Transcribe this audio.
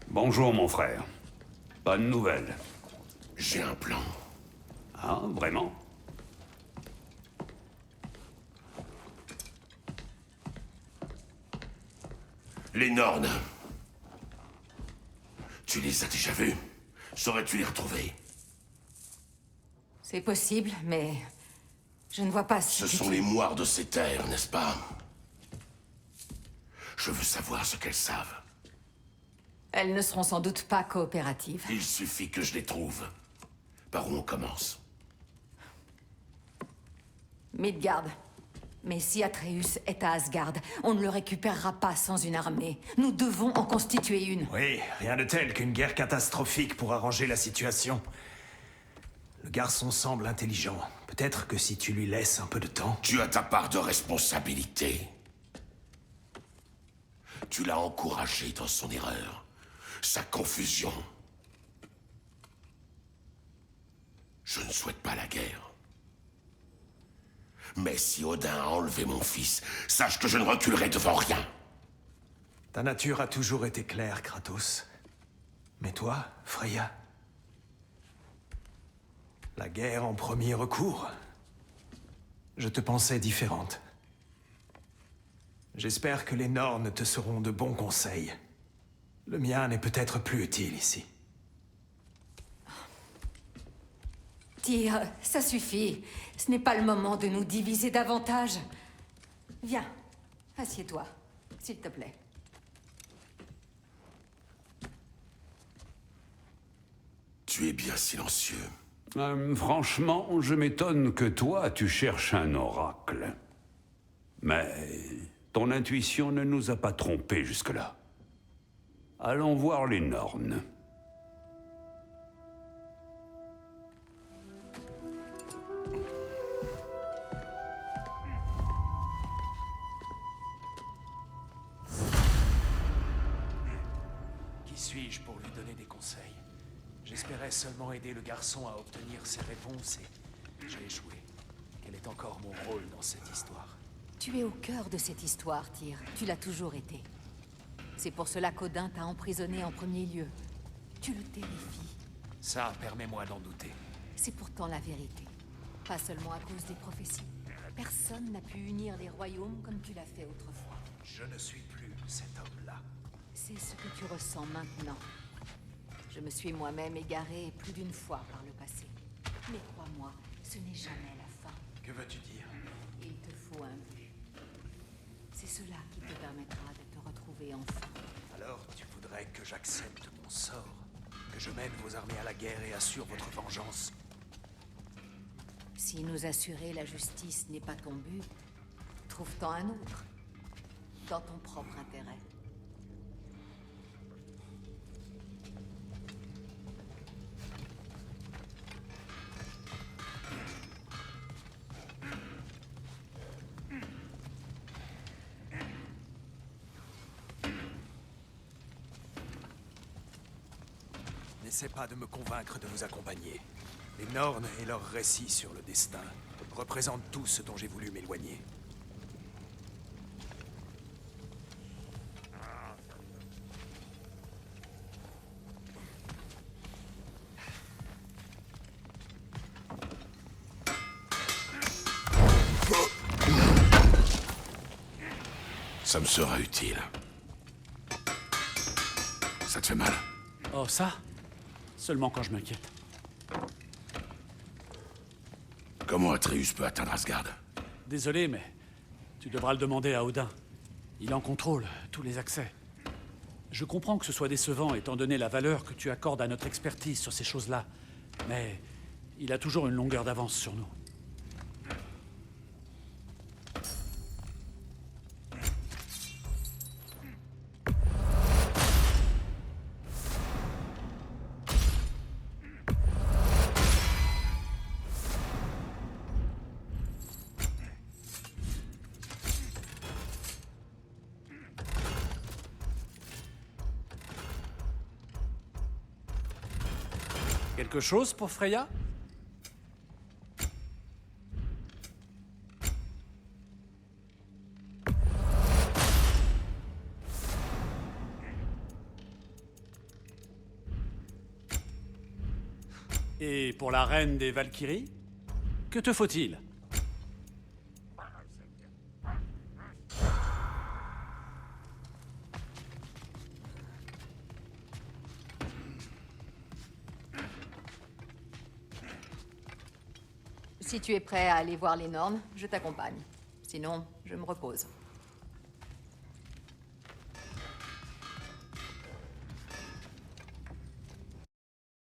Bonjour, mon frère. Bonne nouvelle. J'ai un plan. Ah, vraiment? Les Nornes. Tu les as déjà vus? Saurais-tu les retrouver? C'est possible, mais... je ne vois pas ce Ce que sont tu- les moires de ces terres, n'est-ce pas? Je veux savoir ce qu'elles savent. Elles ne seront sans doute pas coopératives. Il suffit que je les trouve. Par où on commence? Midgard. Mais si Atreus est à Asgard, on ne le récupérera pas sans une armée. Nous devons en constituer une. Oui, rien de tel qu'une guerre catastrophique pour arranger la situation. Le garçon semble intelligent. Peut-être que si tu lui laisses un peu de temps... Tu as ta part de responsabilité. Tu l'as encouragé dans son erreur, sa confusion. Je ne souhaite pas la guerre. Mais si Odin a enlevé mon fils, sache que je ne reculerai devant rien. Ta nature a toujours été claire, Kratos. Mais toi, Freya? La guerre en premier recours? Je te pensais différente. J'espère que les Nornes te seront de bons conseils. Le mien n'est peut-être plus utile ici. Tyr, ça suffit. Ce n'est pas le moment de nous diviser davantage. Viens, assieds-toi, s'il te plaît. Tu es bien silencieux. Franchement, je m'étonne que toi, tu cherches un oracle. Mais ton intuition ne nous a pas trompés jusque-là. Allons voir les Nornes. Qui suis-je pour lui donner des conseils? J'espérais seulement aider le garçon à obtenir ses réponses et j'ai échoué. Quel est encore mon rôle dans cette histoire? Tu es au cœur de cette histoire, Tyr. Tu l'as toujours été. C'est pour cela qu'Odin t'a emprisonné en premier lieu. Tu le terrifies. Ça, permets-moi d'en douter. C'est pourtant la vérité. Pas seulement à cause des prophéties. Personne n'a pu unir les royaumes comme tu l'as fait autrefois. Je ne suis plus cet homme-là. C'est ce que tu ressens maintenant. Je me suis moi-même égaré plus d'une fois par le passé. Mais crois-moi, ce n'est jamais la fin. Que veux-tu dire? Il te faut un but. C'est cela qui te permettra de te retrouver enfin. Alors, tu voudrais que j'accepte mon sort? Que je mène vos armées à la guerre et assure votre vengeance? Si nous assurer la justice n'est pas ton but, trouve-t'en un autre. Dans ton propre intérêt. N'essaie pas de me convaincre de vous accompagner. Les Nornes et leurs récits sur le destin représentent tout ce dont j'ai voulu m'éloigner. Ça me sera utile. Ça te fait mal? Oh, ça? Seulement quand je m'inquiète. Comment Atreus peut atteindre Asgard? Désolé, mais tu devras le demander à Odin. Il en contrôle tous les accès. Je comprends que ce soit décevant étant donné la valeur que tu accordes à notre expertise sur ces choses-là. Mais il a toujours une longueur d'avance sur nous. Quelque chose pour Freya? Et pour la reine des Valkyries? Que te faut-il? Si tu es prêt à aller voir les normes, je t'accompagne. Sinon, je me repose.